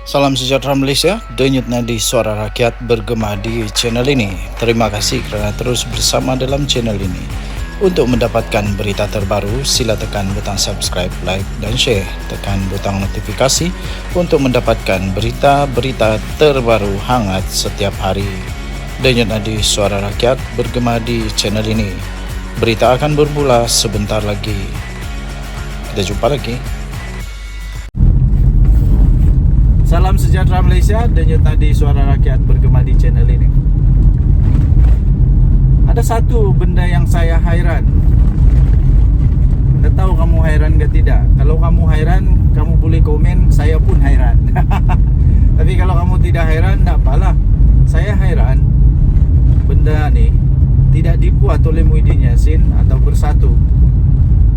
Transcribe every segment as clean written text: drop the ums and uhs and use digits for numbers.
Salam sejahtera Malaysia, denyut nadi suara rakyat bergema di channel ini. Terima kasih kerana terus bersama dalam channel ini. Untuk mendapatkan berita terbaru, sila tekan butang subscribe, like dan share. Tekan butang notifikasi untuk mendapatkan berita-berita terbaru hangat setiap hari. Denyut nadi suara rakyat bergema di channel ini. Berita akan bermula sebentar lagi. Kita jumpa lagi. Salam sejahtera Malaysia, denyut nadi suara rakyat bergema di channel ini. Ada satu benda yang saya hairan. Anda tahu kamu hairan ke tidak? Kalau kamu hairan, kamu boleh komen, saya pun hairan. Tapi kalau kamu tidak hairan, tak apalah. Saya hairan benda ni tidak dibuat oleh Muhyiddin Yassin atau Bersatu.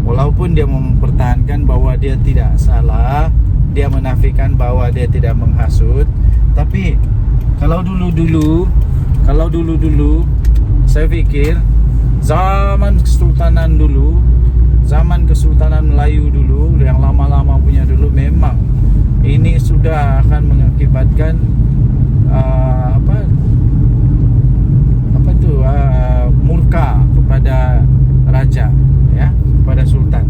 Walaupun dia mempertahankan bahawa dia tidak salah, dia menafikan bahawa dia tidak menghasut. Tapi kalau dulu-dulu saya fikir zaman Kesultanan dulu, zaman Kesultanan Melayu dulu, yang lama-lama punya dulu, memang ini sudah akan mengakibatkan murka kepada raja, ya, kepada sultan.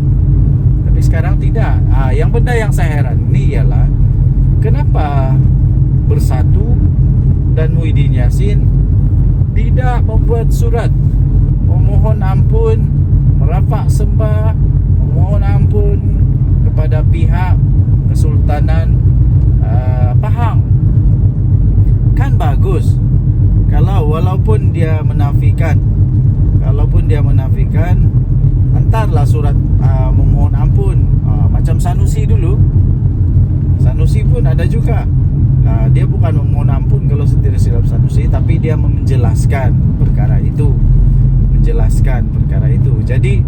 Tapi sekarang tidak. Yang benda yang saya heran ini ialah kenapa Bersatu dan Muhyiddin Yassin tidak membuat surat memohon ampun, merafak sembah, memohon ampun kepada pihak Kesultanan Pahang. Kan bagus kalau walaupun dia menafikan, hantarlah surat memohon ampun. Macam Sanusi dulu, Sanusi pun ada juga. Dia bukan memohon ampun kalau tidak silap Sanusi, tapi dia menjelaskan perkara itu. Jadi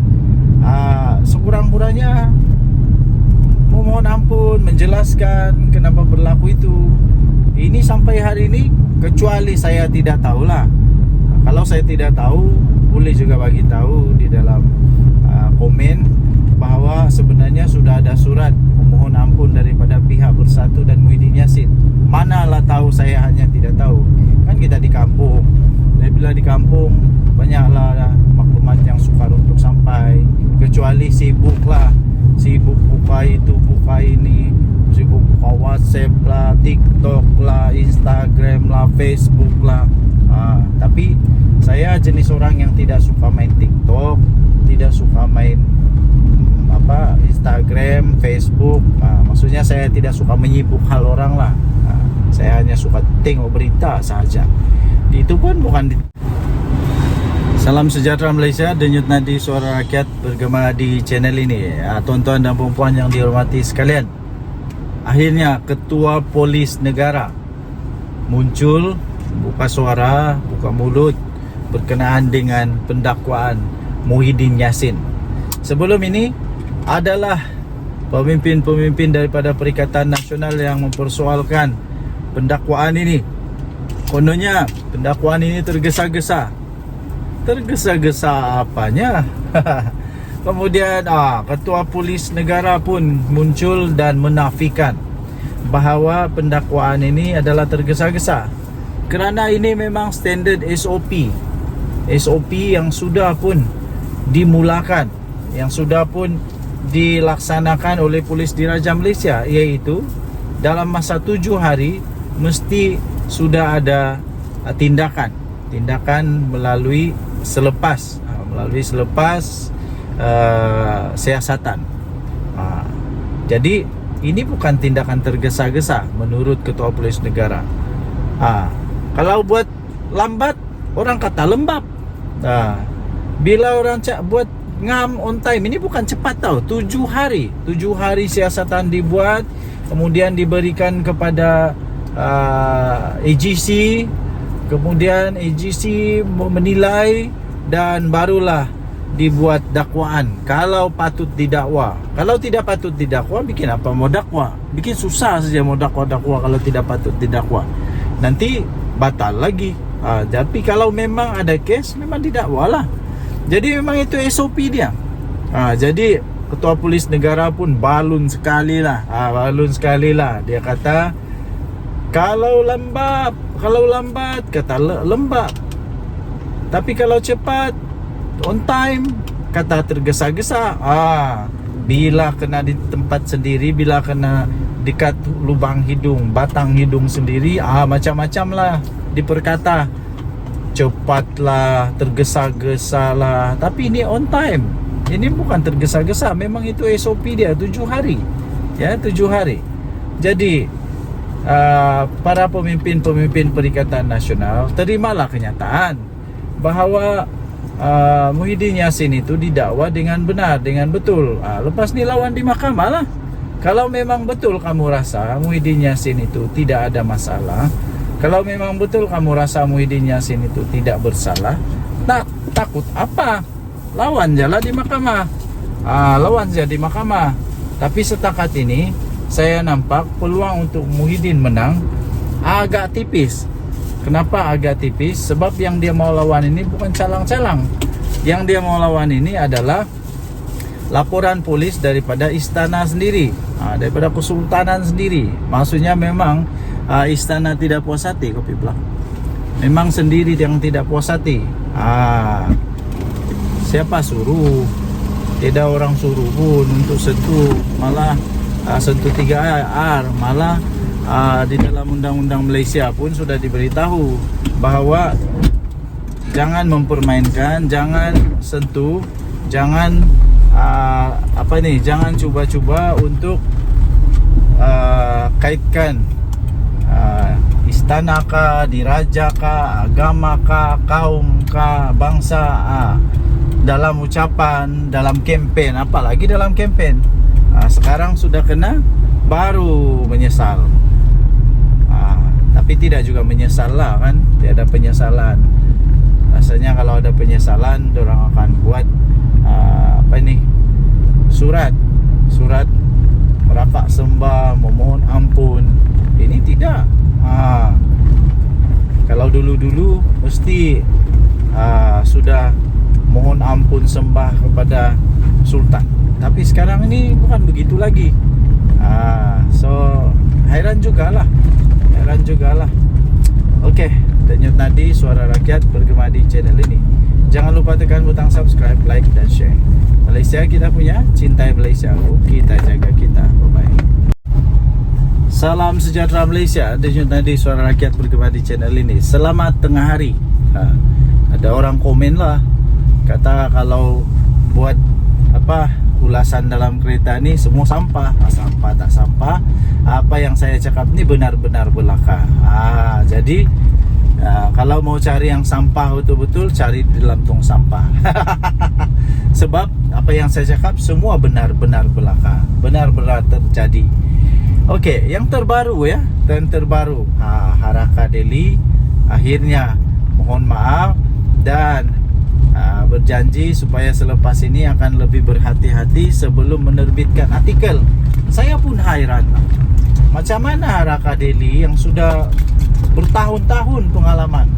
sekurang-kurangnya memohon ampun, menjelaskan kenapa berlaku itu. Ini sampai hari ini, kecuali saya tidak tahulah. Kalau saya tidak tahu, boleh juga bagi tahu di dalam komen bahawa sebenarnya sudah ada surat memohon ampun daripada pihak Bersatu dan Muhyiddin Yassin. Manalah tahu, saya hanya tidak tahu. Kan kita di kampung, dan bila di kampung banyaklah maklumat yang sukar untuk sampai. Kecuali sibuk buka itu, buka ini, sibuk buka WhatsApp lah, TikTok lah, Instagram lah, Facebook lah. Tapi saya jenis orang yang tidak suka main TikTok, tidak suka main Instagram, Facebook. Maksudnya saya tidak suka menyibuk hal orang lah. Saya hanya suka tengok berita sahaja. Itu pun bukan Salam sejahtera Malaysia, denyut nadi suara rakyat bergema di channel ini. Tuan-tuan dan puan-puan yang dihormati sekalian, akhirnya Ketua Polis Negara muncul, buka suara, buka mulut berkenaan dengan pendakwaan Muhyiddin Yassin. Sebelum ini adalah pemimpin-pemimpin daripada Perikatan Nasional yang mempersoalkan pendakwaan ini. Kononnya pendakwaan ini tergesa-gesa apanya? Kemudian Ketua Polis Negara pun muncul dan menafikan bahawa pendakwaan ini adalah tergesa-gesa, kerana ini memang standard SOP yang sudah pun dimulakan, yang sudah pun dilaksanakan oleh Polis Diraja Malaysia, iaitu dalam masa 7 hari mesti sudah ada tindakan melalui selepas siasatan. Jadi ini bukan tindakan tergesa-gesa menurut Ketua Polis Negara. Kalau buat lambat, orang kata lembab. Bila orang buat ngam on time, ini bukan cepat tau. 7 hari siasatan dibuat, kemudian diberikan kepada AGC, kemudian AGC menilai, dan barulah dibuat dakwaan kalau patut didakwa. Kalau tidak patut didakwa, bikin apa mau dakwa? Bikin susah saja mau dakwa kalau tidak patut didakwa. Nanti batal lagi. Tapi kalau memang ada kes, memang didakwalah. Jadi memang itu SOP dia. Jadi Ketua Polis Negara pun balun sekali lah. Dia kata Kalau lambat kata lembab. Tapi kalau cepat, on time, kata tergesa-gesa. Bila kena di tempat sendiri, bila kena dekat lubang hidung, batang hidung sendiri, macam-macam lah diperkata. Cepatlah, tergesa-gesa lah. Tapi ini on time. Ini bukan tergesa-gesa. Memang itu SOP dia 7 hari. Ya, 7 hari. Jadi para pemimpin-pemimpin Perikatan Nasional, terimalah kenyataan bahawa Muhyiddin Yassin itu didakwa dengan benar, dengan betul. Lepas ni lawan di mahkamah lah. Kalau memang betul kamu rasa Muhyiddin Yassin itu tidak ada masalah, kalau memang betul kamu rasa Muhyiddin Yassin itu tidak bersalah, takut apa? Lawan jalan di mahkamah. Lawan saja di mahkamah. Tapi setakat ini saya nampak peluang untuk Muhyiddin menang agak tipis. Kenapa agak tipis? Sebab yang dia mau lawan ini bukan calang-calang. Yang dia mau lawan ini adalah laporan polis daripada istana sendiri, daripada kesultanan sendiri. Maksudnya memang istana tidak puas hati, kopi belak. Memang sendiri yang tidak puas hati. Siapa suruh? Tidak orang suruh pun untuk sentuh, malah sentuh 3R, malah di dalam undang-undang Malaysia pun sudah diberitahu bahawa jangan mempermainkan, jangan sentuh, jangan jangan cuba-cuba untuk kaitkan istana kah, diraja kah, agama kah, kaum kah, bangsa dalam ucapan, dalam kempen, apalagi dalam kempen. Sekarang sudah kena, baru menyesal. Tapi tidak juga menyesal lah kan, tidak ada penyesalan. Rasanya kalau ada penyesalan, orang akan buat surat merapak sembah, memohon ampun. Ini tidak. Kalau dulu-dulu mesti sudah mohon ampun sembah kepada sultan. Tapi sekarang ini bukan begitu lagi. So heran jugalah. Okey, denyut nadi suara rakyat bergema di channel ini. Jangan lupa tekan butang subscribe, like dan share. Malaysia kita punya, cintai Malaysia, kita jaga kita. Bye-bye. Salam sejahtera Malaysia. Denyut nadi suara rakyat bergema di channel ini. Selamat tengah hari. Ada orang komen lah, kata kalau buat ulasan dalam kereta ni semua sampah. Sampah tak sampah, apa yang saya cakap ni benar-benar belaka. Jadi kalau mau cari yang sampah betul-betul, cari di dalam tong sampah. Sebab apa yang saya cakap semua benar-benar belaka, benar-benar terjadi. Okey, yang terbaru ya, terbaru Harakah Delhi akhirnya mohon maaf dan berjanji supaya selepas ini akan lebih berhati-hati sebelum menerbitkan artikel. Saya pun hairan, macam mana Harakah Delhi yang sudah bertahun-tahun pengalaman,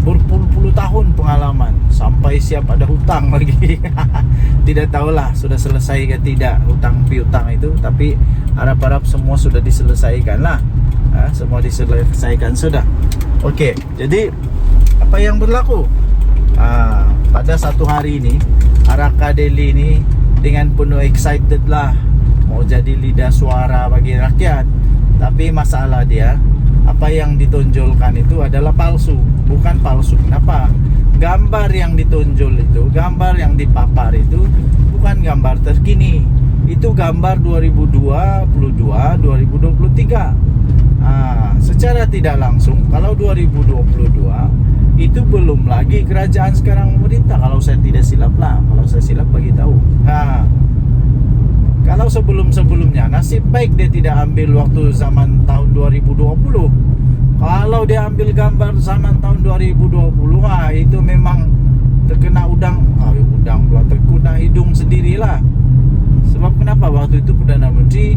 berpuluh-puluh tahun pengalaman, sampai siap ada hutang lagi. Tidak tahulah sudah selesai ke tidak hutang piutang itu, tapi harap-harap semua sudah diselesaikan lah. Semua diselesaikan sudah. Okey, jadi apa yang berlaku? Pada satu hari ini Harakah Delhi ini dengan penuh excited lah mau jadi lidah suara bagi rakyat. Tapi masalah dia, apa yang ditonjolkan itu adalah palsu. Bukan palsu, kenapa? Gambar yang ditonjol itu, gambar yang dipapar itu bukan gambar terkini. Itu gambar 2022, 2023. Secara tidak langsung, kalau 2022 itu belum lagi kerajaan sekarang memerintah, kalau saya tidak silap lah. Kalau saya silap bagi tahu. Kalau sebelum-sebelumnya, nasib baik dia tidak ambil waktu zaman tahun 2020. Kalau dia ambil gambar zaman tahun 2020, itu memang terkena terkena hidung sendirilah. Sebab kenapa? Waktu itu Perdana Menteri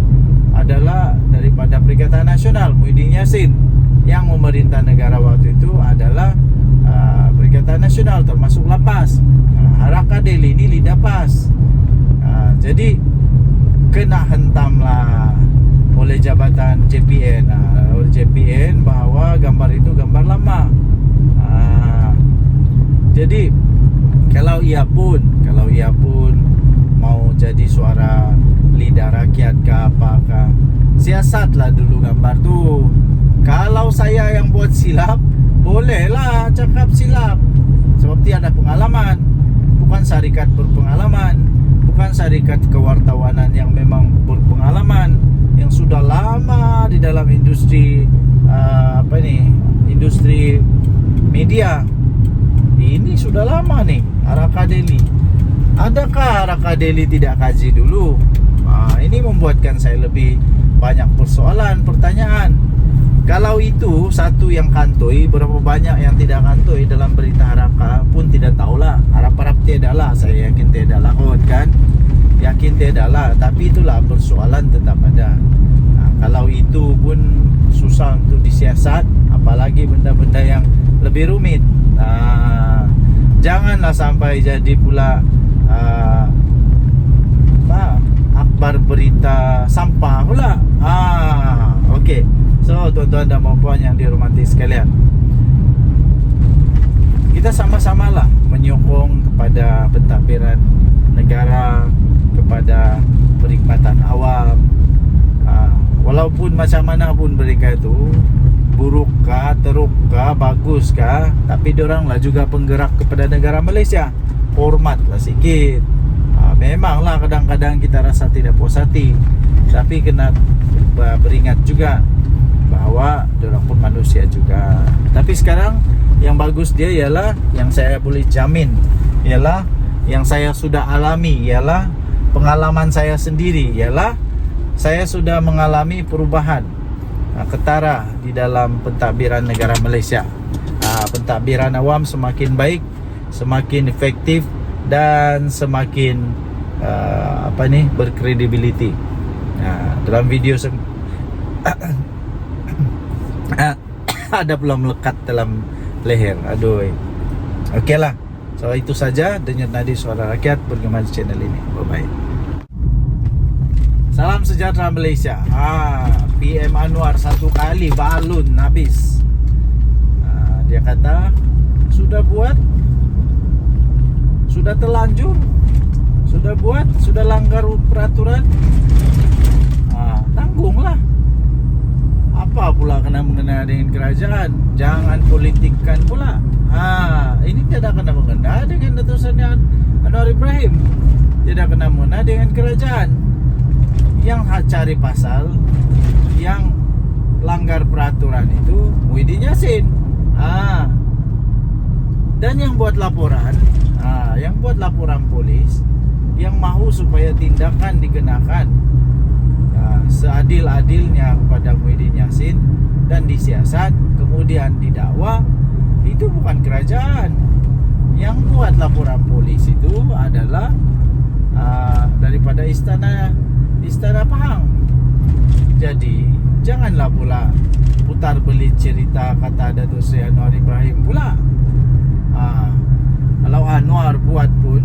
adalah daripada Perikatan Nasional, Muhyiddin Yassin. Yang memerintah negara waktu itu adalah Perikatan Nasional, termasuk lapas. Harakah Delhi ini lidah pas. Jadi kena hentamlah oleh jabatan JPN, JPN bahwa gambar itu gambar lama. Jadi kalau ia pun mau jadi suara lidah rakyat ke apakah, siasatlah dulu gambar tuh. Kalau saya yang buat silap, bolehlah cakap silap, sebab dia ada pengalaman. Bukan syarikat berpengalaman, bukan syarikat kewartawanan yang memang berpengalaman, yang sudah lama di dalam industri industri media. Ini sudah lama nih Araka Daily. Adakah Araka Daily tidak kaji dulu? Ini membuatkan saya lebih banyak persoalan, pertanyaan. Kalau itu satu yang kantoi, berapa banyak yang tidak kantoi dalam berita Araka pun tidak tahulah. Harap-harap tidak lah, saya yakin tidak lah kan? Yakin tidak lah, tapi itulah persoalan tetap ada. Kalau itu pun susah untuk disiasat, apalagi benda-benda yang lebih rumit. Janganlah sampai jadi pula akbar berita sampah pula. Okey. So tuan-tuan dan puan yang dihormati sekalian, kita sama-samalah menyokong kepada pentadbiran negara, kepada perkhidmatan awam. Walaupun macam mana pun mereka itu, burukkah, terukkah, baguskah, tapi dioranglah juga penggerak kepada negara Malaysia. Hormatlah sikit. Memanglah kadang-kadang kita rasa tidak puas hati, tapi kena beringat juga bahwa diorang pun manusia juga. Tapi sekarang yang bagus dia ialah, yang saya boleh jamin ialah, yang saya sudah alami ialah, pengalaman saya sendiri ialah, saya sudah mengalami perubahan ketara di dalam pentadbiran negara Malaysia. Pentadbiran awam semakin baik, semakin efektif, dan semakin berkredibiliti. Dalam video ada pula melekat dalam leher. Aduh. Okeylah. So itu saja Denyut Nadi Suara Rakyat bergema di channel ini. Bye bye. Salam sejahtera Malaysia. PM Anwar satu kali balun habis. Dia kata sudah buat, sudah terlanjur, sudah buat, sudah langgar peraturan, tanggunglah. Apa pula kena mengena dengan kerajaan? Jangan politikkan pula. Ini tidak kena mengena dengan Datuk Seri Anwar Ibrahim, tidak kena mengena dengan kerajaan. Yang cari pasal, yang langgar peraturan itu Muhyiddin Yassin. Dan yang buat laporan, polis, yang mahu supaya tindakan dikenakan seadil-adilnya kepada Muhyiddin Yassin dan disiasat kemudian didakwa, itu bukan kerajaan. Yang buat laporan polis itu adalah daripada istana Pahang. Jadi janganlah pula putar belit cerita kata Datuk Seri Anwar Ibrahim pula. Kalau Anwar buat pun,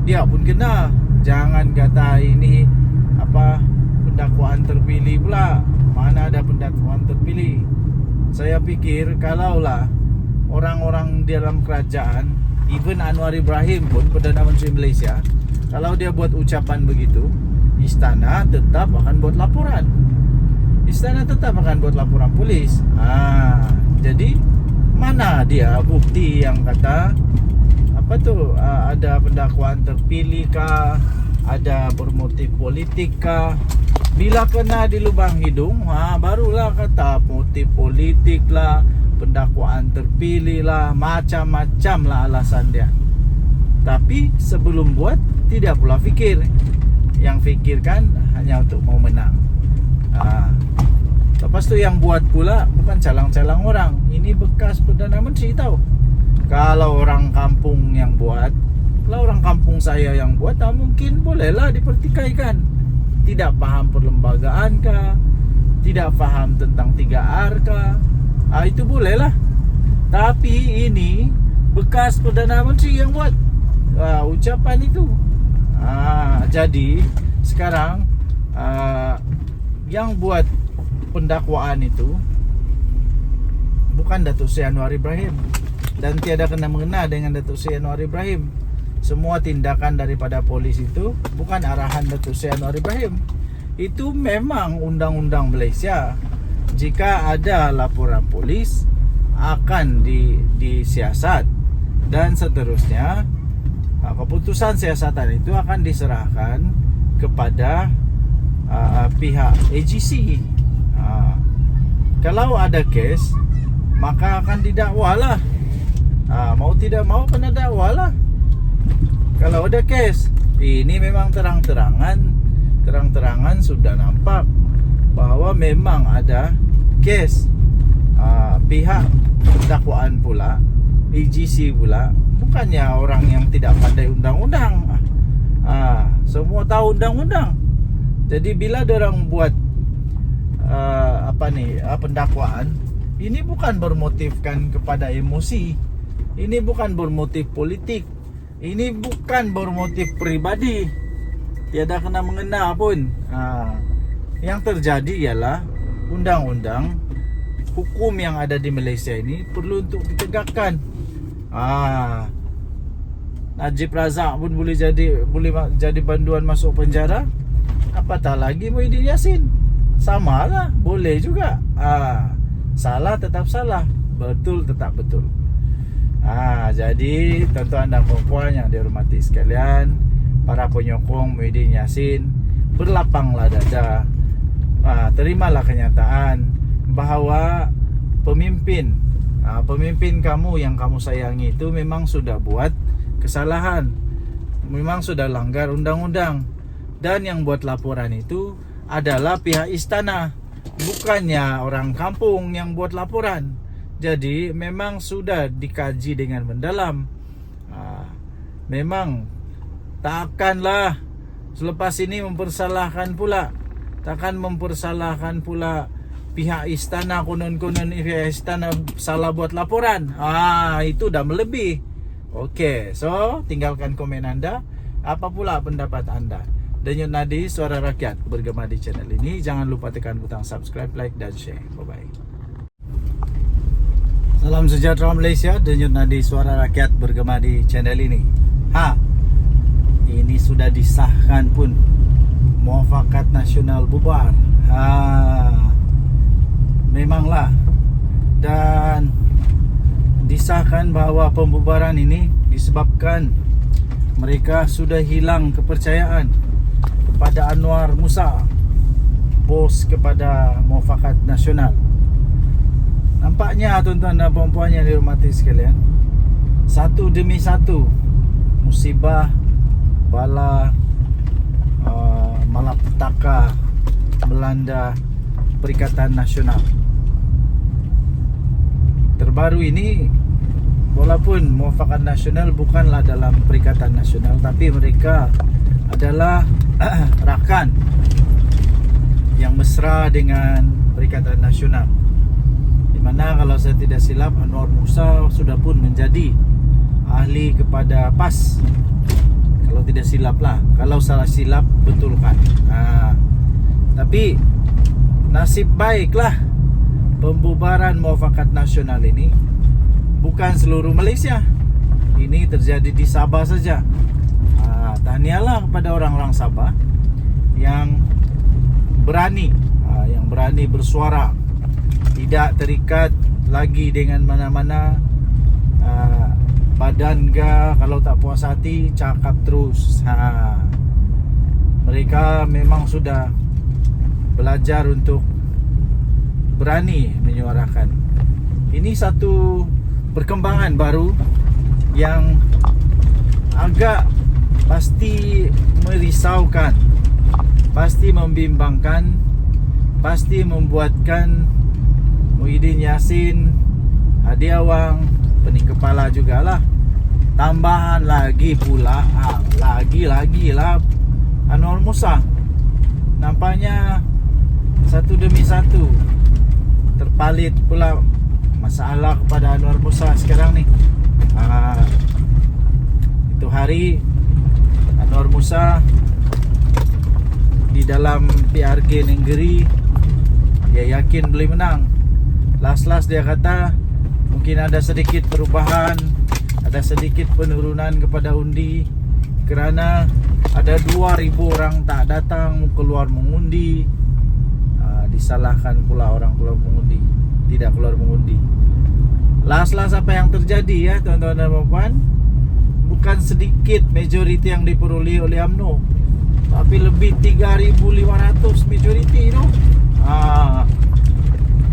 dia pun kena. Jangan kata ini pendakwaan terpilih pula. Mana ada pendakwaan terpilih? Saya pikir kalaulah orang-orang di dalam kerajaan, even Anwar Ibrahim pun, Perdana Menteri Malaysia, kalau dia buat ucapan begitu, istana tetap akan buat laporan. Istana tetap akan buat laporan polis. Jadi mana dia bukti yang kata ada pendakwaan terpilih kah, ada bermotif politik kah? Bila kena di lubang hidung, barulah kata motif politik lah, pendakwaan terpilih lah, macam-macam lah alasan dia. Tapi sebelum buat, tidak pula fikir. Yang fikirkan hanya untuk mau menang. Lepas tu yang buat pula bukan calang-calang orang. Ini bekas Perdana Menteri tahu. Kalau orang kampung yang buat, kalau orang kampung saya yang buat, mungkin bolehlah dipertikaikan. Tidak faham perlembagaan kah, tidak faham tentang 3R kah, itu bolehlah. Tapi ini bekas Perdana Menteri yang buat ucapan itu. Jadi sekarang yang buat pendakwaan itu bukan Datuk Seri Anwar Ibrahim, dan tiada kena mengena dengan Datuk Seri Anwar Ibrahim. Semua tindakan daripada polis itu bukan arahan Datuk Seri Anwar Ibrahim. Itu memang undang-undang Malaysia. Jika ada laporan polis akan disiasat, dan seterusnya keputusan siasatan itu akan diserahkan kepada pihak AGC. Kalau ada kes, maka akan didakwalah. Mau tidak mau kena dakwalah. Kalau ada kes, ini memang terang-terangan sudah nampak bahwa memang ada kes. Pihak dakwaan pula, AGC pula, bukannya orang yang tidak pandai undang-undang. Semua tahu undang-undang. Jadi bila dorang buat pendakwaan, ini bukan bermotifkan kepada emosi, ini bukan bermotif politik, ini bukan bermotif pribadi, tiada kena mengena pun. Yang terjadi ialah undang-undang hukum yang ada di Malaysia ini perlu untuk ditegakkan. Najib Razak pun boleh jadi banduan masuk penjara, apatah lagi Muhyiddin Yassin. Sama lah, boleh juga. Salah tetap salah, betul tetap betul. Jadi tuan-tuan dan puan yang dihormati sekalian, para penyokong Muhyiddin Yassin, berlapanglah dada. Terimalah kenyataan bahawa pemimpin kamu yang kamu sayangi itu memang sudah buat kesalahan, memang sudah langgar undang-undang, dan yang buat laporan itu adalah pihak istana, bukannya orang kampung yang buat laporan. Jadi memang sudah dikaji dengan mendalam. Memang takkanlah selepas ini mempersalahkan pula, pihak istana, konon-konon pihak istana salah buat laporan. Itu dah melebih. Okey, so tinggalkan komen anda. Apa pula pendapat anda? Denyut Nadi Suara Rakyat bergema di channel ini. Jangan lupa tekan butang subscribe, like dan share. Bye-bye. Salam sejahtera Malaysia. Denyut Nadi Suara Rakyat bergema di channel ini. Ini sudah disahkan pun, Muafakat Nasional bubar. Memanglah, dan disahkan bahawa pembubaran ini disebabkan mereka sudah hilang kepercayaan kepada Anwar Musa, bos kepada Muafakat Nasional. Nampaknya tuan-tuan dan puan-puan yang dihormati sekalian, satu demi satu musibah, bala, malapetaka melanda Perikatan Nasional. Terbaru ini, walaupun Muafakat Nasional bukanlah dalam Perikatan Nasional, tapi mereka adalah rakan yang mesra dengan Perikatan Nasional, di mana kalau saya tidak silap Anwar Musa sudah pun menjadi ahli kepada PAS. Kalau tidak silap lah, kalau salah silap betulkan. Tapi nasib baiklah pembubaran Muafakat Nasional ini bukan seluruh Malaysia. Ini terjadi di Sabah saja. Tahniahlah kepada orang-orang Sabah yang berani bersuara, tidak terikat lagi dengan mana-mana badan ke. Kalau tak puas hati, cakap terus. Mereka memang sudah belajar untuk berani menyuarakan. Ini satu perkembangan baru yang agak pasti merisaukan, pasti membimbangkan, pasti membuatkan Muhyiddin Yassin, Hadi Awang, pening kepala jugalah. Tambahan lagi pula, lagi lah Anwar Musa. Nampaknya satu demi satu terpalit pula masalah kepada Anwar Musa sekarang ni. Itu hari Anwar Musa di dalam PRK Nenggeri dia yakin beliau menang. Last dia kata mungkin ada sedikit perubahan, ada sedikit penurunan kepada undi kerana ada 2,000 orang tak datang keluar mengundi. Disalahkan pula orang keluar mengundi, tidak keluar mengundi. Last apa yang terjadi ya tuan-tuan dan puan, bukan sedikit majoriti yang diperoleh oleh UMNO, tapi lebih 3.500 majoriti itu.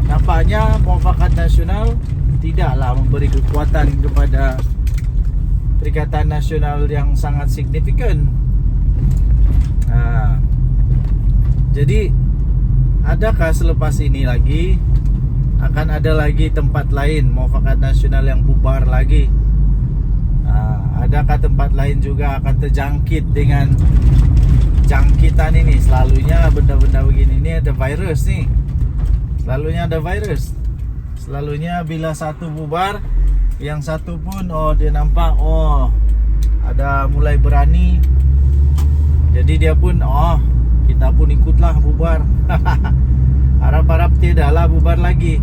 Nampaknya Muafakat Nasional tidaklah memberi kekuatan kepada Perikatan Nasional yang sangat signifikan. Jadi adakah selepas ini lagi akan ada lagi tempat lain Muafakat Nasional yang bubar lagi? Adakah tempat lain juga akan terjangkit dengan jangkitan ini? Selalunya benda-benda begini ini ada virus nih. Selalunya ada virus. Selalunya bila satu bubar, yang satu pun dia nampak ada mulai berani. Jadi dia pun kita pun ikutlah bubar. Harap-harap tidaklah bubar lagi.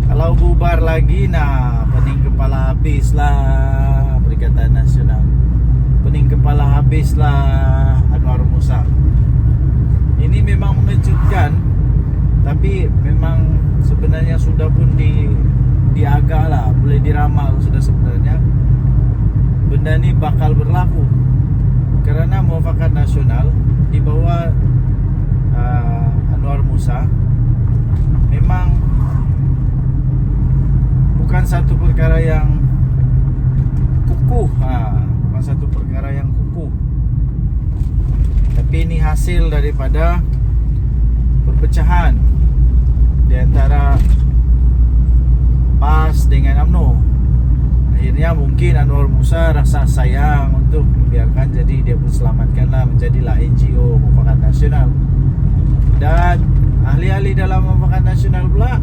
Kalau bubar lagi, pening kepala habislah Perikatan Nasional. Pening kepala habislah Anwar Musa. Ini memang mengejutkan, tapi memang sebenarnya sudah pun diagak lah, boleh diramal sudah sebenarnya benda ini bakal berlaku. Kerana Muafakat Nasional di bawah Anwar Musa memang bukan satu perkara yang kukuh, bukan satu perkara yang kukuh, tapi ini hasil daripada perpecahan di antara PAS dengan UMNO. Akhirnya mungkin Anwar Musa rasa sayang untuk membiarkan, jadi dia pun selamatkanlah menjadilah NGO Muafakat Nasional. Dan ahli-ahli dalam Muafakat Nasional pula,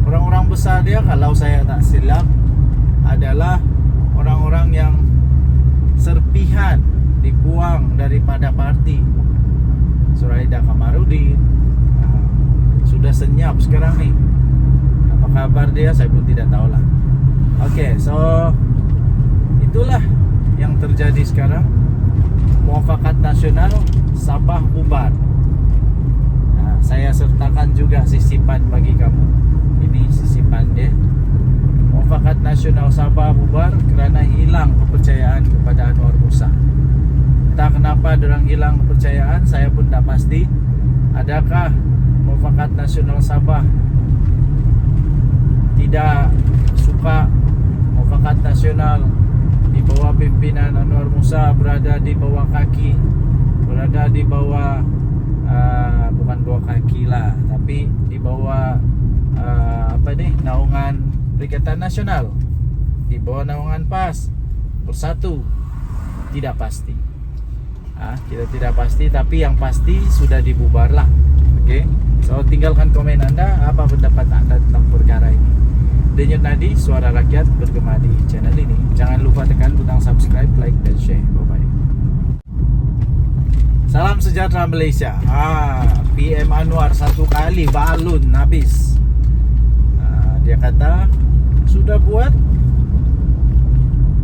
orang-orang besar dia, kalau saya tak silap, adalah orang-orang yang serpihan dibuang daripada parti. Suraida Kamarudin sudah senyap sekarang nih. Apa kabar dia saya pun tidak tahulah. Okey, so itulah yang terjadi sekarang. Muafakat Nasional Sabah bubar. Saya sertakan juga sisipan bagi kamu. Ini sisipan dia. Muafakat Nasional Sabah bubar kerana hilang kepercayaan kepada Anwar Musa. Entah kenapa dorang hilang kepercayaan, saya pun tak pasti. Adakah Muafakat Nasional Sabah tidak suka Muafakat Nasional di bawah pimpinan Anwar Musa berada di bawah kaki, berada di bawah bukan bawah kaki lah, tapi di bawah naungan Perikatan Nasional, di bawah naungan PAS Bersatu. Tidak pasti. Kita tidak pasti, tapi yang pasti sudah dibubar lah. Okey. So tinggalkan komen anda, apa pendapat anda tentang perkara ini. Denyut Nadi, suara rakyat bergema di channel ini. Jangan lupa tekan butang subscribe, like dan share. Bye bye. Salam sejahtera Malaysia. PM Anwar satu kali balun habis. Dia kata sudah buat,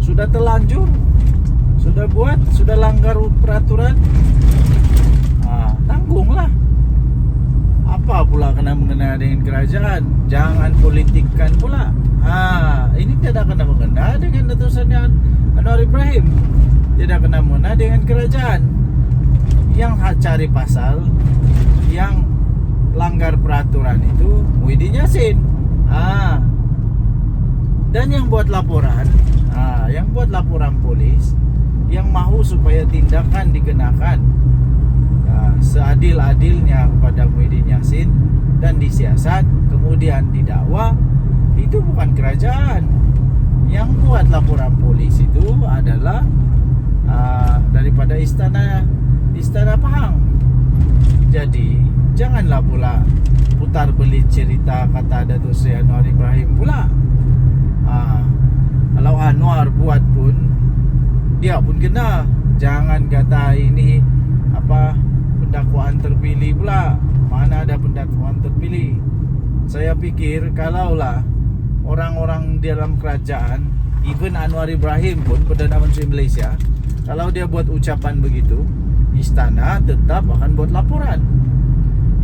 sudah terlanjur, sudah buat, sudah langgar peraturan, tanggunglah. Apa pula kena mengena dengan kerajaan? Jangan politikkan pula. Ini tidak kena mengena dengan Datuk Anwar Ibrahim, tidak kena mengena dengan kerajaan. Yang cari pasal, yang langgar peraturan itu Muhyiddin Yassin. Dan yang buat laporan, yang buat laporan polis, yang mahu supaya tindakan dikenakan seadil-adilnya kepada Muhyiddin Yassin dan disiasat kemudian didakwa, itu bukan kerajaan. Yang buat laporan polis itu adalah daripada istana Pahang. Jadi janganlah pula putar belit cerita kata Datuk Seri Anwar Ibrahim pula. Kalau Anwar buat pun, dia pun kena. Jangan kata ini pendakwaan terpilih pula. Mana ada pendakwaan terpilih? saya pikir kalaulah orang-orang di dalam kerajaan, even Anwar Ibrahim pun, Perdana Menteri Malaysia, kalau dia buat ucapan begitu, istana tetap akan buat laporan.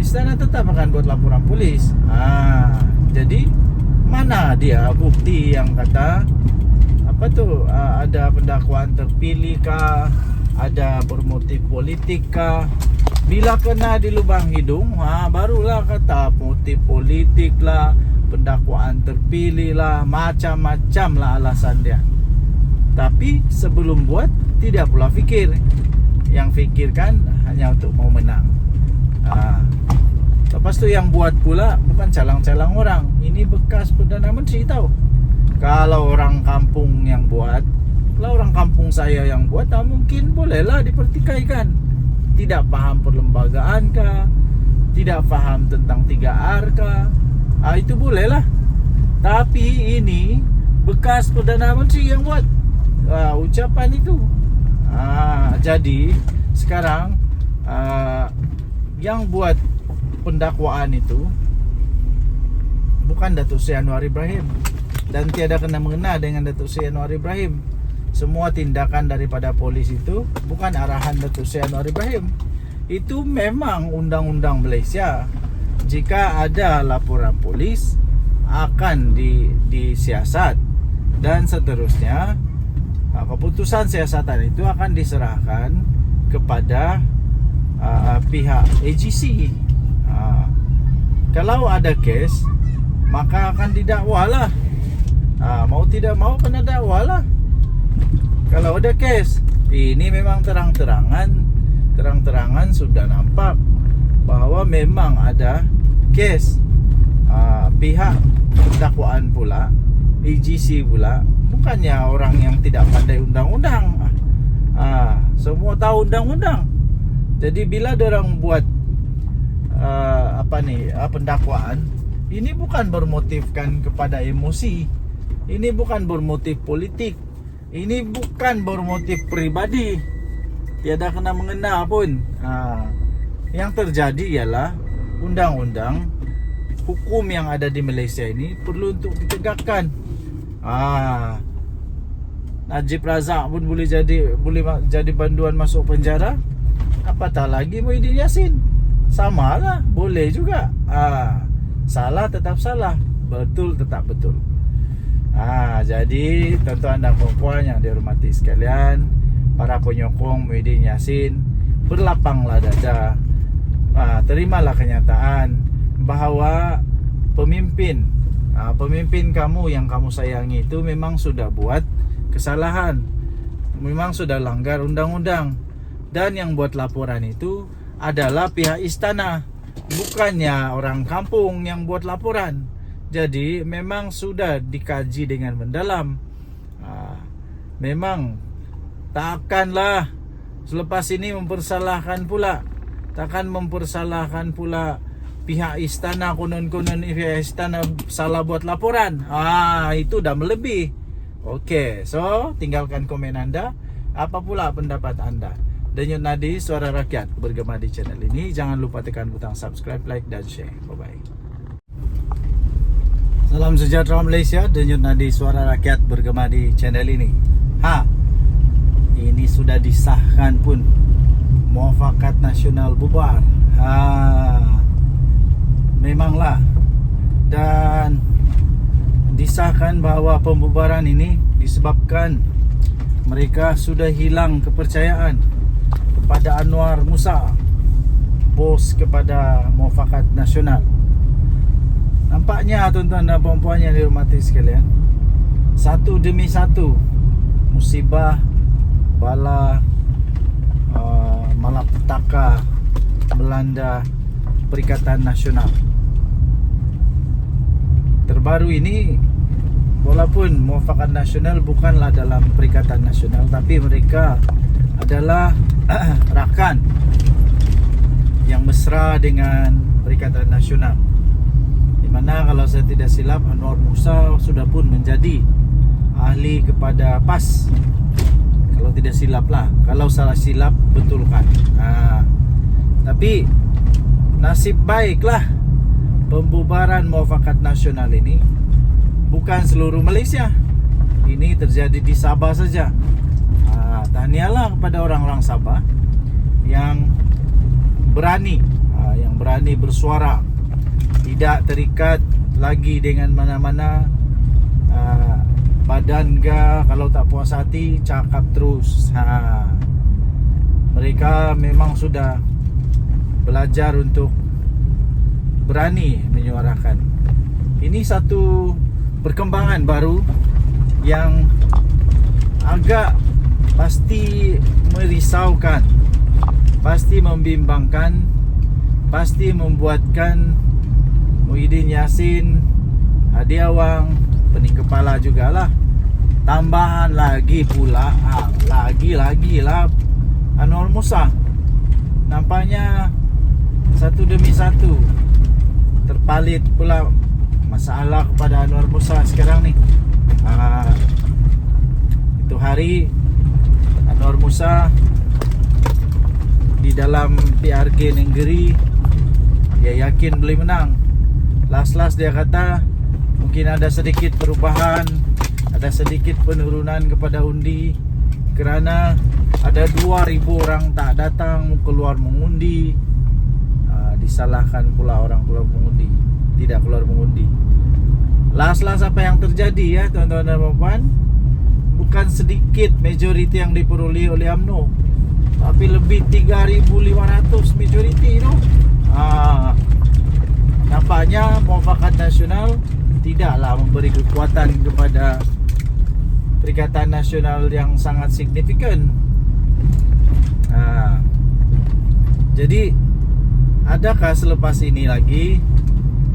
Istana tetap akan buat laporan polis. Jadi mana dia bukti yang kata apa tu, ada pendakwaan terpilih kah, ada bermotif politik kah? Bila kena di lubang hidung, barulah kata motif politik lah, pendakwaan terpilih lah, macam-macam lah alasan dia. Tapi sebelum buat, tidak pula fikir. Yang fikirkan hanya untuk mau menang. Lepas tu yang buat pula bukan calang-calang orang. Ini bekas Perdana Menteri tahu. Kalau orang kampung yang buat, kalau orang kampung saya yang buat, mungkin bolehlah dipertikaikan. Tidak faham perlembagaan kah, tidak faham tentang 3R kah, itu bolehlah. Tapi ini bekas Perdana Menteri yang buat ucapan itu. Jadi sekarang yang buat pendakwaan itu bukan Datuk Seri Anwar Ibrahim, dan tiada kena mengena dengan Datuk Seri Anwar Ibrahim. Semua tindakan daripada polis itu bukan arahan Datuk Seri Anwar Ibrahim. Itu memang undang-undang Malaysia. Jika ada laporan polis, akan disiasat, dan seterusnya keputusan siasatan itu akan diserahkan kepada pihak AGC. Kalau ada kes, maka akan didakwalah. Mau tidak mau kena dakwalah. Kalau ada kes, ini memang terang-terangan sudah nampak bahwa memang ada kes. Pihak dakwaan pula, AGC pula, bukannya orang yang tidak pandai undang-undang. Semua tahu undang-undang. Jadi bila dorang buat pendakwaan, ini bukan bermotifkan kepada emosi, ini bukan bermotif politik, ini bukan bermotif pribadi, tiada kena mengena pun. Yang terjadi ialah undang-undang hukum yang ada di Malaysia ini perlu untuk ditegakkan. Najib Razak pun boleh jadi banduan masuk penjara, apatah lagi Muhyiddin Yassin. Sama lah, boleh juga. Salah tetap salah, betul tetap betul. Jadi tuan-tuan dan puan-puan yang dihormati sekalian, para penyokong Muhyiddin Yassin, berlapanglah dada. Terimalah kenyataan bahawa pemimpin kamu yang kamu sayangi itu memang sudah buat kesalahan, memang sudah langgar undang-undang, dan yang buat laporan itu adalah pihak istana, bukannya orang kampung yang buat laporan. Jadi memang sudah dikaji dengan mendalam. Memang takkanlah selepas ini mempersalahkan pula, takkan mempersalahkan pula pihak istana, konon-konon pihak istana salah buat laporan. Itu dah melebih. Okey, so tinggalkan komen anda. Apa pula pendapat anda? Denyut Nadi Suara Rakyat bergema di channel ini. Jangan lupa tekan butang subscribe, like dan share. Bye-bye. Salam sejahtera Malaysia. Denyut Nadi Suara Rakyat bergema di channel ini. Ini sudah disahkan pun, Muafakat Nasional bubar. Memanglah. Dan disahkan bahawa pembubaran ini disebabkan mereka sudah hilang kepercayaan kepada Anwar Musa, bos kepada Muafakat Nasional. Nampaknya tuan-tuan dan puan-puan yang dihormati sekalian, satu demi satu musibah, bala, malapetaka melanda Perikatan Nasional. Terbaru ini, walaupun Muafakat Nasional bukanlah dalam Perikatan Nasional, tapi mereka adalah rakan yang mesra dengan Perikatan Nasional, di mana kalau saya tidak silap Anwar Musa sudah pun menjadi ahli kepada PAS. Kalau tidak silap lah, kalau salah silap betulkan. Tapi nasib baiklah pembubaran Muafakat Nasional ini bukan seluruh Malaysia. Ini terjadi di Sabah saja. Tahniahlah kepada orang-orang Sabah yang berani bersuara, tidak terikat lagi dengan mana-mana badan ke. Kalau tak puas hati cakap terus. Mereka memang sudah belajar untuk berani menyuarakan. Ini satu perkembangan baru yang agak pasti merisaukan, pasti membimbangkan, pasti membuatkan Muhyiddin Yassin, Hadi Awang, pening kepala jugalah. Tambahan lagi pula lagi lah Anwar Musa. Nampaknya satu demi satu terpalit pula masalah kepada Anwar Musa sekarang ni. Itu hari Anwar Musa di dalam PRG Nenggeri, dia yakin boleh menang. Last dia kata mungkin ada sedikit perubahan, ada sedikit penurunan kepada undi kerana ada 2,000 orang tak datang keluar mengundi. Disalahkan pula orang keluar mengundi, tidak keluar mengundi. Last apa yang terjadi ya tuan-tuan dan puan-puan, bukan sedikit majoriti yang diperoleh oleh UMNO, tapi lebih 3,500 majoriti itu. Nampaknya Muafakat Nasional tidaklah memberi kekuatan kepada Perikatan Nasional yang sangat signifikan. Jadi adakah selepas ini lagi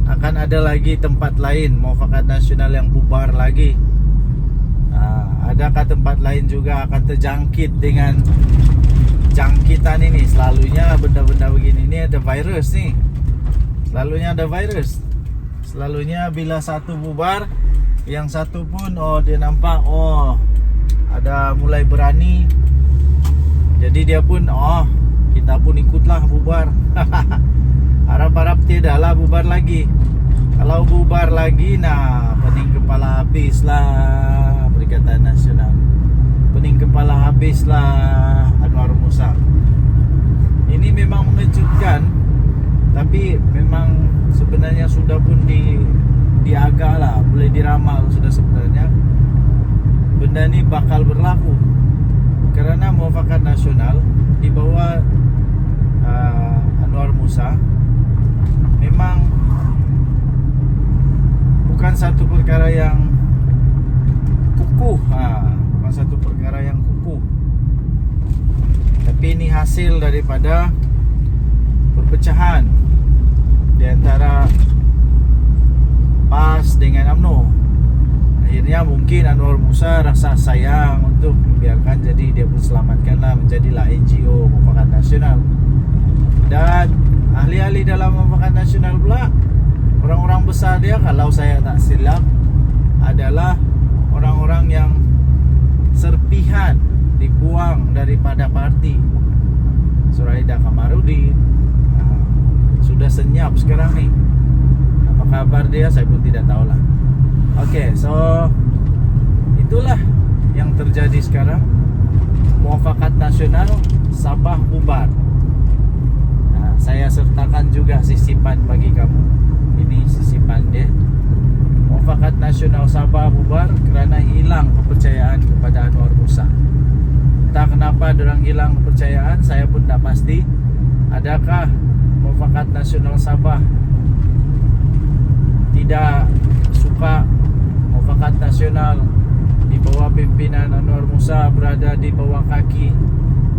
akan ada lagi tempat lain Muafakat Nasional yang bubar lagi? Adakah tempat lain juga akan terjangkit dengan jangkitan ini? Selalunya benda-benda begini ni ada virus ni. Selalunya ada virus. Selalunya bila satu bubar, yang satu pun dia nampak ada mulai berani. Jadi dia pun kita pun ikutlah bubar. Harap-harap tidaklah bubar lagi. Kalau bubar lagi, pening kepala habislah Perikatan Nasional. Pening kepala habislah Anwar Musa. Ini memang mengejutkan, tapi memang sebenarnya sudah pun diagaklah, boleh diramal sudah sebenarnya benda ni bakal berlaku. Kerana Muafakat Nasional di bawah Anwar Musa memang bukan satu perkara yang kukuh, bukan satu perkara yang kukuh, tapi ini hasil daripada perpecahan di antara PAS dengan UMNO. Akhirnya mungkin Anwar Musa rasa sayang untuk membiarkan, jadi dia pun selamatkanlah, menjadilah NGO Muafakat Nasional. Dan ahli-ahli dalam Muafakat Nasional pula, orang-orang besar dia, kalau saya tak silap, adalah orang-orang yang serpihan dibuang daripada parti. Suraida Kamarudin sudah senyap sekarang ni. Apa kabar dia saya pun tidak tahulah. Okey, so itulah yang terjadi sekarang. Muafakat Nasional Sabah bubar. Saya sertakan juga sisipan bagi kamu. Ini sisipan dia. Muafakat Nasional Sabah bubar kerana hilang kepercayaan kepada Anwar Musa. Entah kenapa diorang hilang kepercayaan, saya pun tak pasti. Adakah Muafakat Nasional Sabah tidak suka Muafakat Nasional di bawah pimpinan Anwar Musa berada di bawah kaki,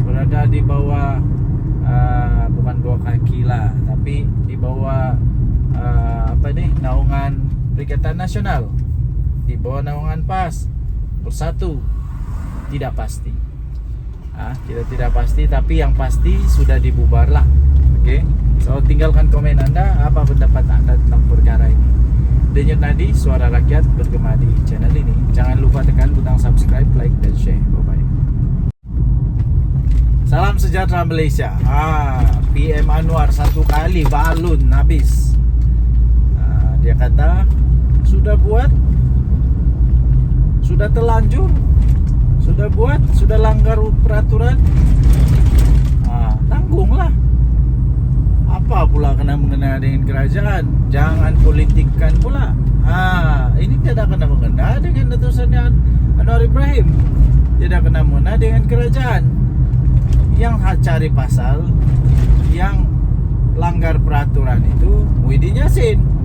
berada di bawah bukan bawah kaki lah, tapi di bawah naungan Perikatan Nasional, di bawah naungan PAS Bersatu. Tidak pasti. Kita tidak pasti, tapi yang pasti sudah dibubar lah. Okey. So tinggalkan komen anda, apa pendapat anda tentang perkara ini. Denyut Nadi, suara rakyat bergema di channel ini. Jangan lupa tekan butang subscribe, like dan share. Bye bye. Salam sejahtera Malaysia. PM Anwar satu kali balun habis. Dia kata sudah buat, sudah terlanjur, sudah buat, sudah langgar peraturan, tanggunglah. Apa pula kena mengena dengan kerajaan? Jangan politikkan pula. Ini tidak kena mengena dengan Datuk Anwar Ibrahim, tidak kena mengena dengan kerajaan. Yang cari pasal, yang langgar peraturan itu Muhyiddin Yassin.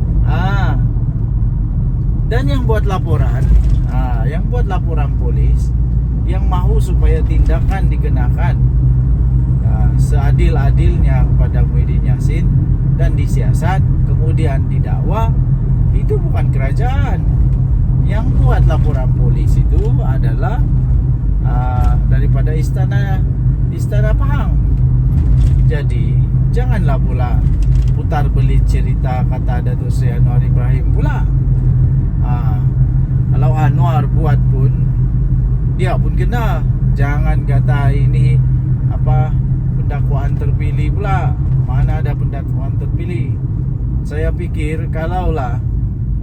Dan yang buat laporan, yang buat laporan polis, yang mahu supaya tindakan dikenakan seadil-adilnya kepada Muhyiddin Yassin dan disiasat kemudian didakwa, itu bukan kerajaan. Yang buat laporan polis itu adalah daripada istana Pahang. Jadi janganlah pula putar belit cerita kata Datuk Seri Anwar Ibrahim pula. Kalau Anwar buat pun, dia pun kena. Jangan kata ini pendakwaan terpilih pula. Mana ada pendakwaan terpilih? Saya pikir kalaulah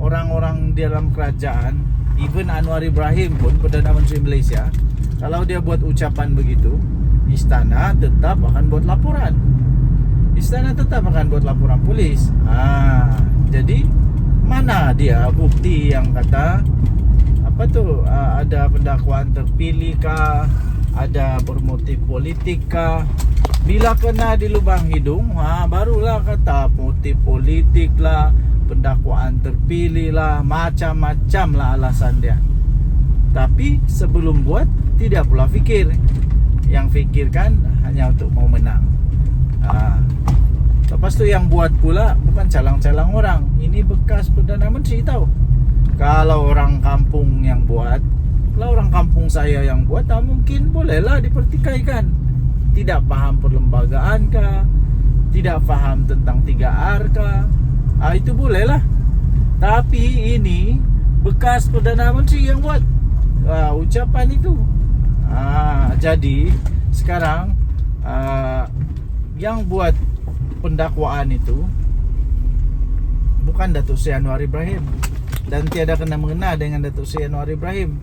orang-orang di dalam kerajaan, even Anwar Ibrahim pun, Perdana Menteri Malaysia, kalau dia buat ucapan begitu, istana tetap akan buat laporan. Istana tetap akan buat laporan polis. Jadi mana dia bukti yang kata ada pendakwaan terpilih kah, ada bermotif politik kah? Bila kena di lubang hidung, barulah kata motif politik lah, pendakwaan terpilih lah, macam-macam lah alasan dia. Tapi sebelum buat, tidak pula fikir. Yang fikirkan hanya untuk mau menang. Lepas tu yang buat pula bukan calang-calang orang. Ini bekas Perdana Menteri tahu. Kalau orang kampung yang buat, kalau orang kampung saya yang buat, mungkin bolehlah dipertikaikan. Tidak paham perlembagaan kah, tidak paham tentang 3R kah, itu bolehlah. Tapi ini bekas Perdana Menteri yang buat ucapan itu. Jadi sekarang yang buat pendakwaan itu bukan Datuk Seri Anwar Ibrahim, dan tiada kena mengena dengan Datuk Seri Anwar Ibrahim.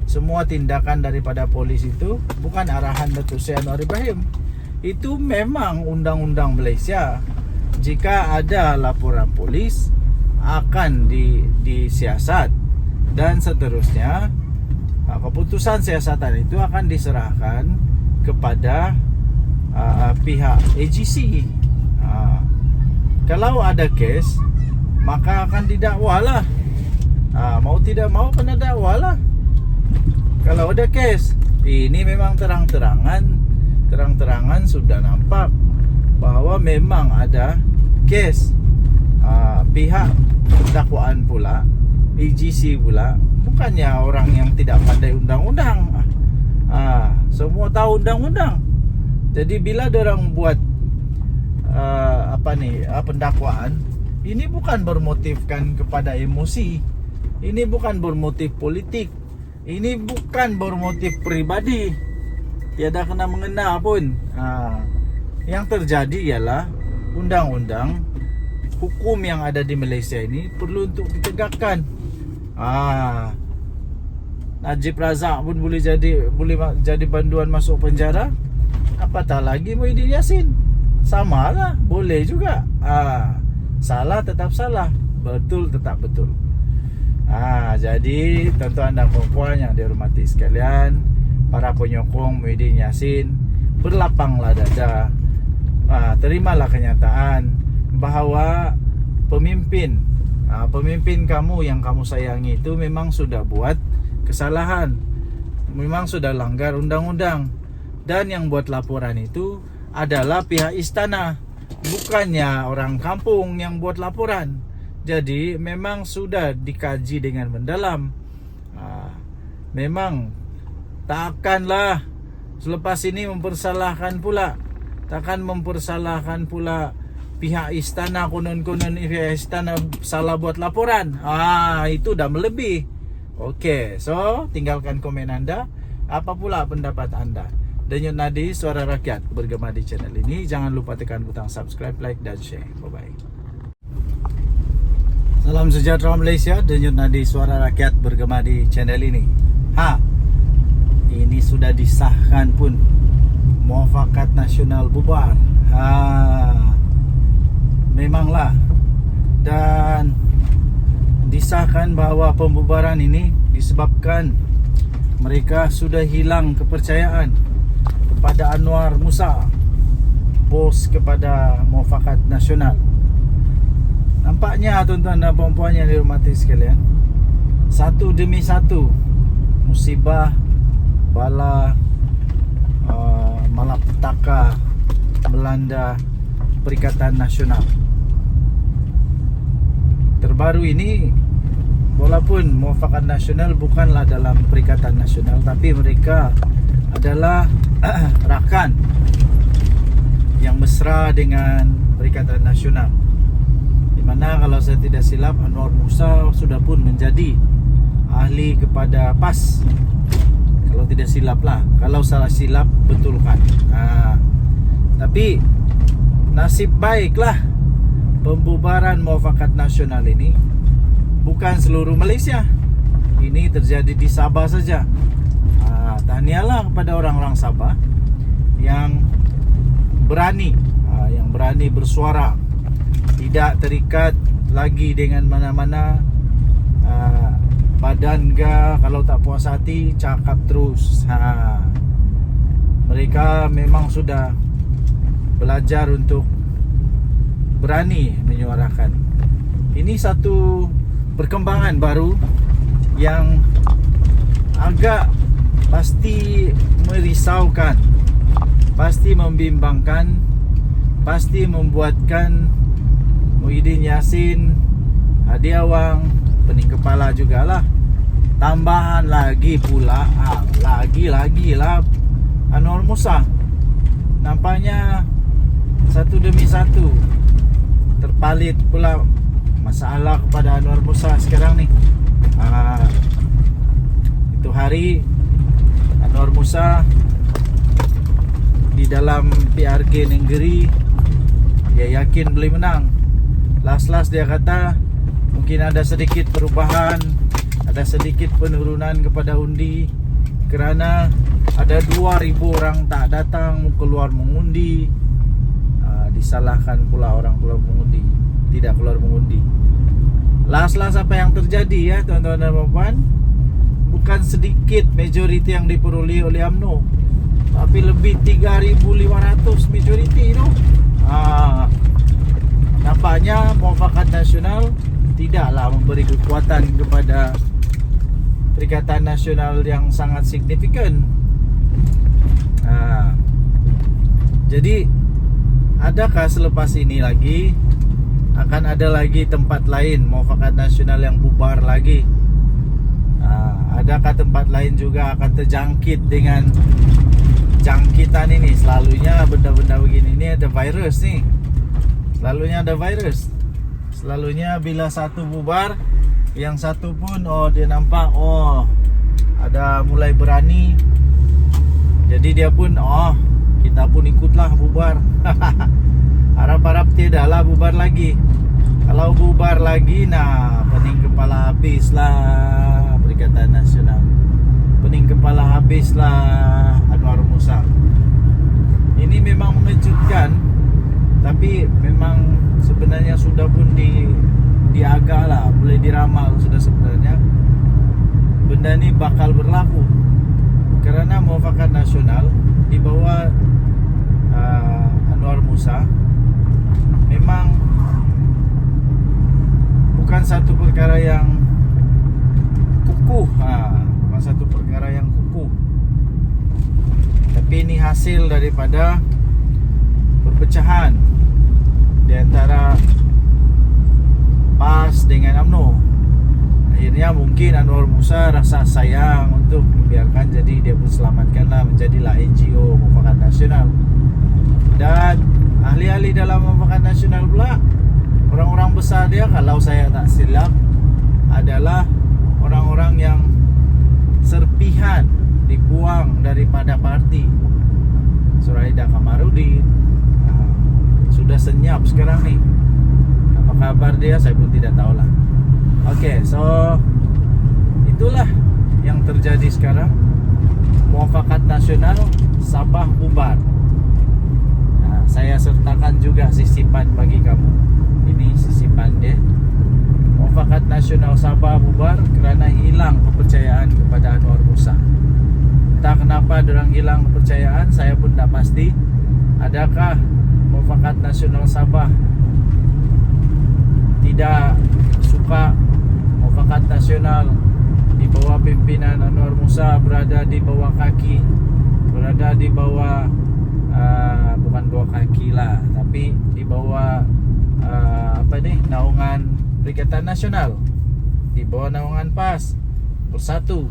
Semua tindakan daripada polis itu bukan arahan Datuk Seri Anwar Ibrahim. Itu memang undang-undang Malaysia. Jika ada laporan polis, akan disiasat, dan seterusnya keputusan siasatan itu akan diserahkan kepada pihak AGC. Kalau ada kes, maka akan didakwalah. Mau tidak mau kena dakwalah. Kalau ada kes, ini memang terang-terangan sudah nampak bahwa memang ada kes. Pihak dakwaan pula, AGC pula, bukannya orang yang tidak pandai undang-undang. Semua tahu undang-undang. Jadi bila dorang buat pendakwaan, ini bukan bermotifkan kepada emosi, ini bukan bermotif politik, ini bukan bermotif pribadi, tiada kena mengena pun. Yang terjadi ialah undang-undang, hukum yang ada di Malaysia ini perlu untuk ditegakkan. Najib Razak pun boleh jadi banduan masuk penjara, apatah lagi Muhyiddin Yassin. Sama lah, boleh juga. Salah tetap salah, betul tetap betul. Jadi tuan-tuan dan puan-puan yang dihormati sekalian, para penyokong Muhyiddin Yassin, berlapanglah dada. Terimalah kenyataan bahawa pemimpin kamu yang kamu sayangi itu memang sudah buat kesalahan, memang sudah langgar undang-undang, dan yang buat laporan itu adalah pihak istana, bukannya orang kampung yang buat laporan. Jadi memang sudah dikaji dengan mendalam. Memang takkanlah selepas ini mempersalahkan pula, takkan mempersalahkan pula pihak istana, konon-konon pihak istana salah buat laporan. Itu dah melebih. Okey, so tinggalkan komen anda. Apa pula pendapat anda? Denyut Nadi, Suara Rakyat bergema di channel ini. Jangan lupa tekan butang subscribe, like dan share. Bye-bye. Salam sejahtera Malaysia, denyut nadi suara rakyat bergema di channel ini. Ini sudah disahkan pun, Muafakat Nasional bubar. Memanglah. Dan disahkan bahawa pembubaran ini disebabkan mereka sudah hilang kepercayaan kepada Anwar Musa, bos kepada Muafakat Nasional. Nampaknya tuan-tuan dan puan-puan yang dihormati sekalian, satu demi satu musibah, bala, malapetaka melanda Perikatan Nasional. Terbaru ini, walaupun Muafakat Nasional bukanlah dalam Perikatan Nasional, tapi mereka adalah rakan yang mesra dengan Perikatan Nasional. Di mana kalau saya tidak silap, Anwar Musa sudah pun menjadi ahli kepada PAS. Kalau tidak silap lah, kalau salah silap betulkan. Tapi nasib baiklah pembubaran Muafakat Nasional ini bukan seluruh Malaysia. Ini terjadi di Sabah saja. Tahniahlah kepada orang-orang Sabah yang berani, yang berani bersuara, tidak terikat lagi dengan mana-mana badan ke. Kalau tak puas hati, cakap terus. Mereka memang sudah belajar untuk berani menyuarakan. Ini satu perkembangan baru yang agak pasti merisaukan, pasti membimbangkan, pasti membuatkan Muhyiddin Yassin, Hadi Awang, pening kepala jugalah. Tambahan lagi pula, lagi lah Anwar Musa. Nampaknya satu demi satu terpalit pula masalah kepada Anwar Musa sekarang ni. Itu hari Anwar Musa di dalam PRK Nenggeri, dia yakin boleh menang. Last dia kata mungkin ada sedikit perubahan, ada sedikit penurunan kepada undi kerana ada 2,000 orang tak datang keluar mengundi. Disalahkan pula orang keluar mengundi, tidak keluar mengundi. Last apa yang terjadi ya tuan-tuan dan puan? Bukan sedikit majoriti yang diperoleh oleh UMNO, tapi lebih 3,500 majoriti itu. Nampaknya Muafakat Nasional tidaklah memberi kekuatan kepada Perikatan Nasional yang sangat signifikan. Jadi adakah selepas ini lagi akan ada lagi tempat lain Muafakat Nasional yang bubar lagi? Adakah tempat lain juga akan terjangkit dengan jangkitan ini? Selalunya benda-benda begini ni ada virus ni. Selalunya ada virus. Selalunya bila satu bubar, yang satu pun dia nampak ada mulai berani. Jadi dia pun kita pun ikutlah bubar. Harap-harap tidaklah bubar lagi. Kalau bubar lagi, pening kepala habislah Perikatan Nasional. Pening kepala habislah Anwar Musa. Ini memang mengejutkan, tapi memang sebenarnya sudah pun diagak lah, boleh diramal sudah sebenarnya benda ni bakal berlaku. Kerana Muafakat Nasional di bawah Anwar Musa memang bukan satu perkara yang kukuh, bukan satu perkara yang kukuh, tapi ini hasil daripada perpecahan di antara PAS dengan UMNO. Akhirnya mungkin Anwar Musa rasa sayang untuk membiarkan, jadi dia pun selamatkanlah, menjadilah NGO Muafakat Nasional. Dan ahli-ahli dalam Muafakat Nasional pula, orang-orang besar dia, kalau saya tak silap, adalah orang-orang yang serpihan dibuang daripada parti. Suraida Kamarudin sudah senyap sekarang ni. Apa kabar dia saya pun tidak tahulah. Oke, so itulah yang terjadi sekarang. Muafakat Nasional Sabah bubar. Nah, saya sertakan juga sisipan bagi kamu. Ini sisipan dia. Muafakat Nasional Sabah bubar kerana hilang kepercayaan kepada Anwar Musa. Entah kenapa dorang hilang kepercayaan, saya pun tak pasti. Adakah Muafakat Nasional Sabah tidak suka Muafakat Nasional di bawah pimpinan Anwar Musa berada di bawah kaki, berada di bawah bukan bawah kaki lah, tapi di bawah naungan Perikatan Nasional, di bawah naungan PAS Bersatu.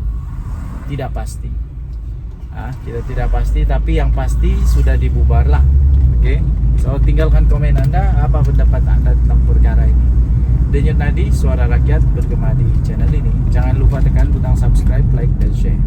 Tidak pasti. Kita tidak pasti, tapi yang pasti sudah dibubar lah. Oke, so tinggalkan komen Anda, apa pendapat Anda tentang perkara ini. Denyut Nadi, suara rakyat bergema di channel ini. Jangan lupa tekan butang subscribe, like, dan share.